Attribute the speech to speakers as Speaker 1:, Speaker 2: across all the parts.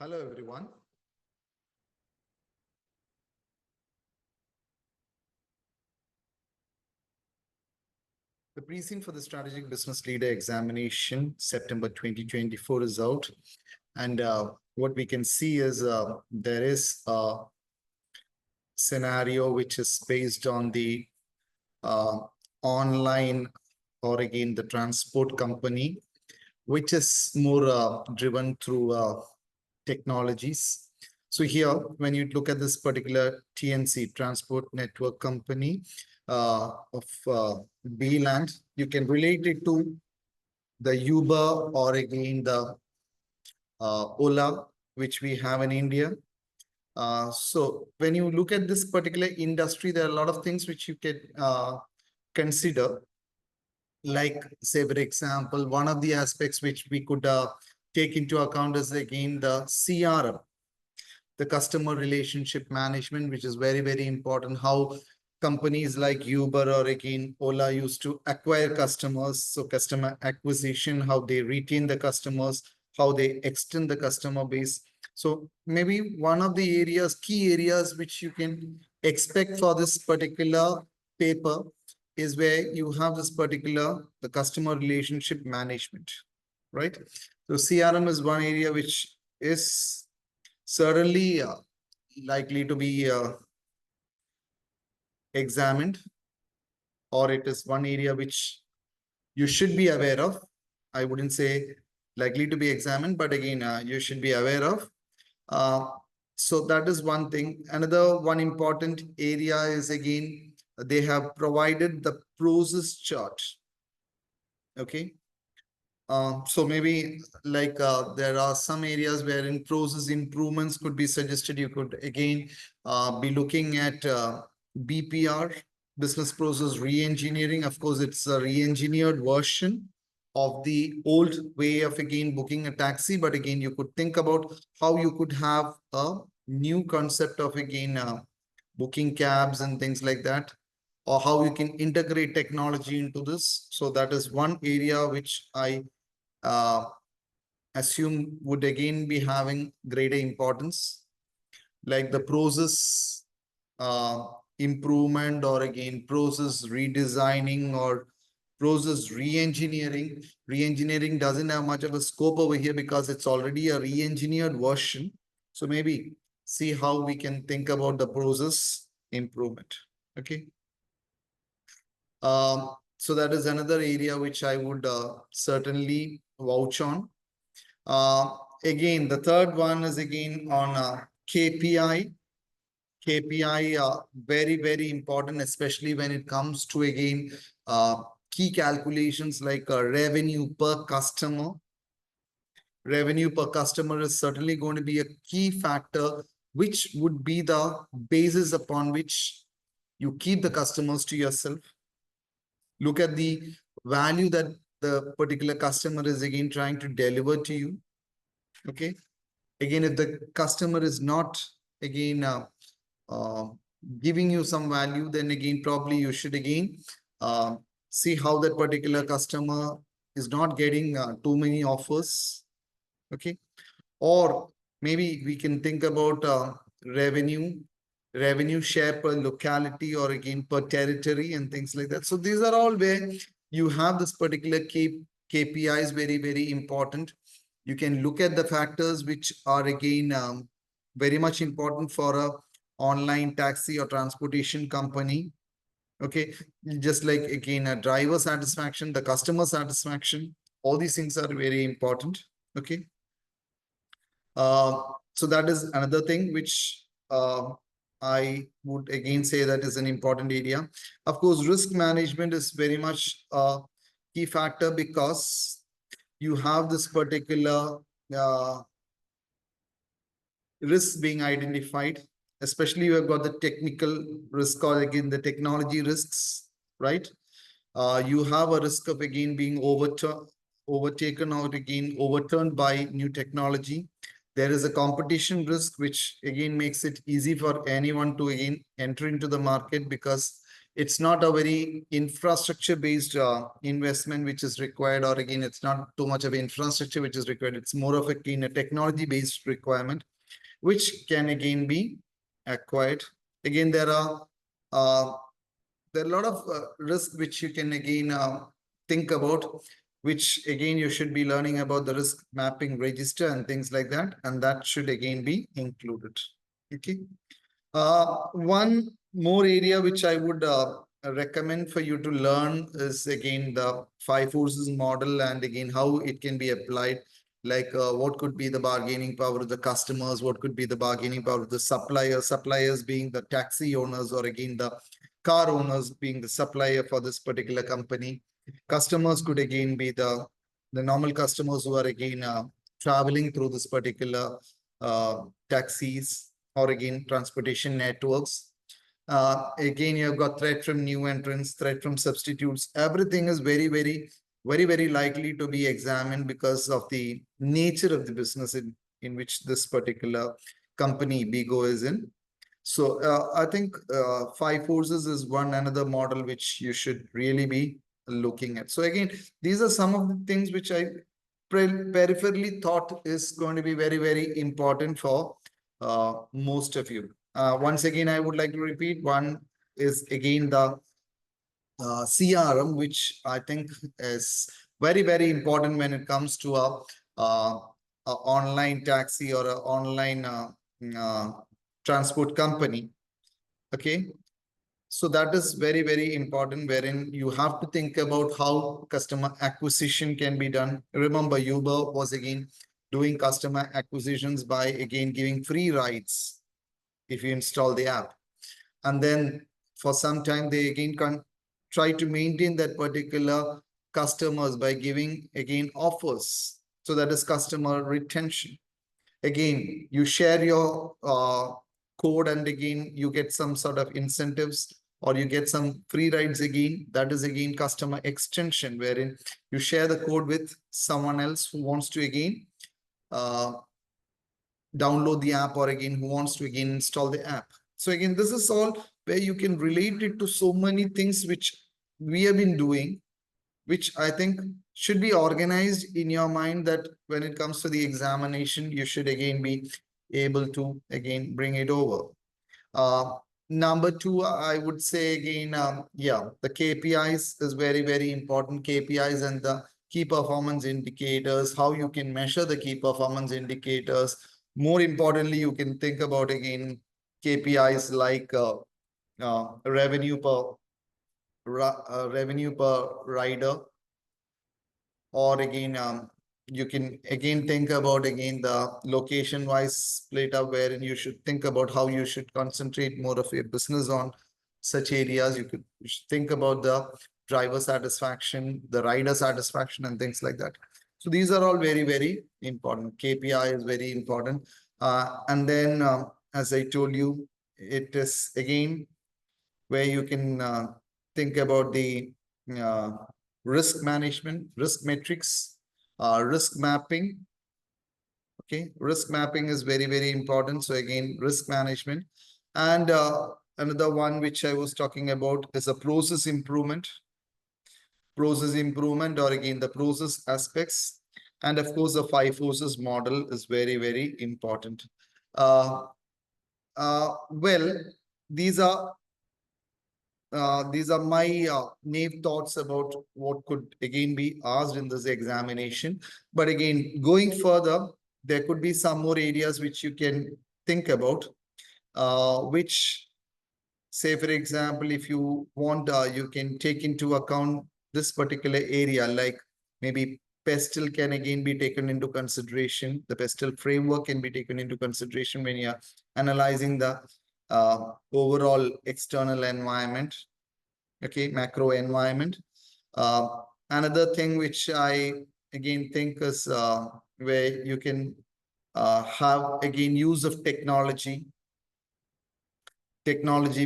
Speaker 1: Hello, everyone. The pre-scene for the Strategic Business Leader Examination, September 2024 is out. And what we can see is there is a scenario which is based on the uh, online or again the transport company, which is more driven through technologies. So here, when you look at this particular TNC, Transport Network Company of B-Land, you can relate it to the Uber or again the Ola, which we have in India. So when you look at this particular industry, there are a lot of things which you can consider. Like, say, for example, one of the aspects which we could take into account is again the CRM, the customer relationship management, which is very, very important. How companies like Uber or again Ola used to acquire customers. So customer acquisition, how they retain the customers, how they extend the customer base. So maybe one of the areas, key areas which you can expect for this particular paper is where you have this particular, the customer relationship management, right? So CRM is one area which is certainly likely to be examined, or it is one area which you should be aware of. I wouldn't say likely to be examined, but again, you should be aware of. So that is one thing. Another one important area is again, they have provided the process chart. Okay. So maybe like there are some areas wherein process improvements could be suggested. You could again be looking at BPR, business process re-engineering. Of course, it's a re-engineered version of the old way of again booking a taxi. But again, you could think about how you could have a new concept of again booking cabs and things like that, or how you can integrate technology into this. So that is one area which I uh, assume would again be having greater importance, like the process uh, improvement or again process redesigning or process re-engineering. Re-engineering doesn't have much of a scope over here because it's already a re-engineered version. So maybe see how we can think about the process improvement. Okay. So that is another area which I would certainly vouch on. Again, the third one is again on KPI. KPI, very, very important, especially when it comes to again key calculations like revenue per customer. Revenue per customer is certainly going to be a key factor, which would be the basis upon which you keep the customers to yourself. Look at the value that the particular customer is again trying to deliver to you. Okay. Again, if the customer is not again uh, giving you some value, then again, probably you should again uh, see how that particular customer is not getting too many offers. Okay. Or maybe we can think about revenue share per locality or again per territory and things like that. So these are all where you have this particular KPIs very, very important. You can look at the factors which are again very much important for a online taxi or transportation company. Okay, just like again a driver satisfaction, the customer satisfaction, all these things are very important. Okay. So that is another thing which I would again say that is an important area. Of course, risk management is very much a key factor because you have this particular risk being identified, especially you have got the technical risk or again the technology risks, right? You have a risk of again being overtaken or again overturned by new technology. There is a competition risk, which again makes it easy for anyone to again enter into the market because it's not a very infrastructure based investment which is required, or again, it's not too much of infrastructure which is required. It's more of a technology based requirement, which can again be acquired. Again, uh, there are a lot of risk which you can again think about, which again you should be learning about the risk mapping register and things like that, and that should again be included. Okay. One more area which I would recommend for you to learn is again the five forces model, and again how it can be applied. Like what could be the bargaining power of the customers, what could be the bargaining power of the suppliers, suppliers being the taxi owners, or again the car owners being the supplier for this particular company. Customers could again be the normal customers who are again traveling through this particular taxis, or again transportation networks. Again, you've got threat from new entrants, threat from substitutes. Everything is very likely to be examined because of the nature of the business in which this particular company Bigo is in. So I think five forces is one another model which you should really be looking at. So again, these are some of the things which I peripherally thought is going to be very important for most of you. Once again, I would like to repeat, one is again the CRM, which I think is very important when it comes to a online taxi or a online transport company. Okay. So that is very important, wherein you have to think about how customer acquisition can be done. Remember, Uber was again doing customer acquisitions by again giving free rides if you install the app. And then for some time, they again can try to maintain that particular customers by giving again offers. So that is customer retention. Again, you share your code, and again, you get some sort of incentives, or you get some free rides again. That is again customer extension, wherein you share the code with someone else who wants to again download the app, or again who wants to again install the app. So again, this is all where you can relate it to so many things which we have been doing, which I think should be organized in your mind, that when it comes to the examination, you should again be able to again bring it over. Number two, I would say again, yeah, the KPIs is very important. KPIs and the key performance indicators, how you can measure the key performance indicators. More importantly, you can think about again KPIs like revenue per rider, or again you can again think about again the location wise split up, wherein you should think about how you should concentrate more of your business on such areas. You should think about the driver satisfaction, the rider satisfaction, and things like that. So these are all very important. KPI is very important. And then as I told you, it is again where you can think about the uh, risk management, risk metrics, risk mapping. Okay, risk mapping is very important. So again, risk management. And another one which I was talking about is a process improvement. Process improvement, or again the process aspects. And of course, the five forces model is very important. Well, these are my naive thoughts about what could again be asked in this examination. But again, going further, there could be some more areas which you can think about, which, say, for example, if you want, you can take into account this particular area, like maybe PESTEL can again be taken into consideration. The PESTEL framework can be taken into consideration when you're analyzing the overall external environment, okay, macro environment. Another thing which I again think is where you can have again use of technology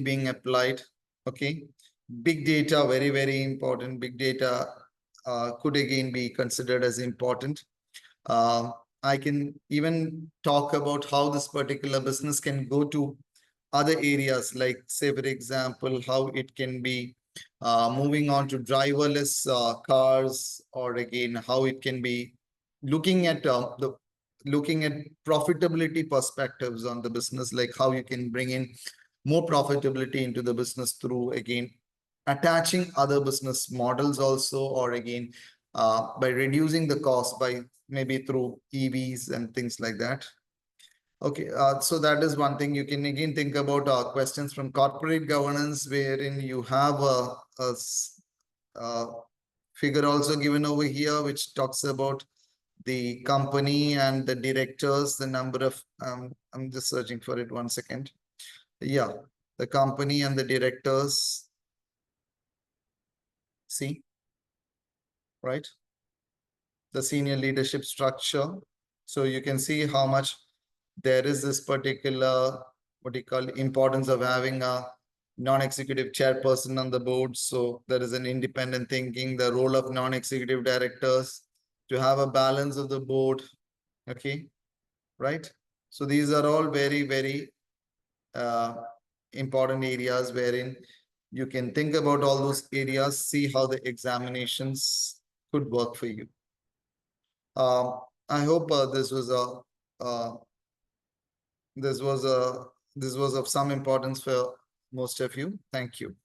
Speaker 1: being applied. Okay, big data, very important. Big data could again be considered as important. I can even talk about how this particular business can go to other areas, like say for example, how it can be moving on to driverless cars, or again, how it can be looking at the looking at profitability perspectives on the business, like how you can bring in more profitability into the business through, again, attaching other business models also, or again, by reducing the cost by maybe through EVs and things like that. Okay, so that is one thing. You can again think about questions from corporate governance, wherein you have a figure also given over here, which talks about the company and the directors, the number of, I'm just searching for it 1 second. Yeah, the company and the directors, see, right? The senior leadership structure. So you can see how much there is this particular, what do you call, importance of having a non-executive chairperson on the board. So there is an independent thinking, the role of non-executive directors to have a balance of the board. Okay, right? So these are all very, very uh, important areas wherein you can think about all those areas, see how the examinations could work for you. I hope uh, this was a this was of some importance for most of you. Thank you.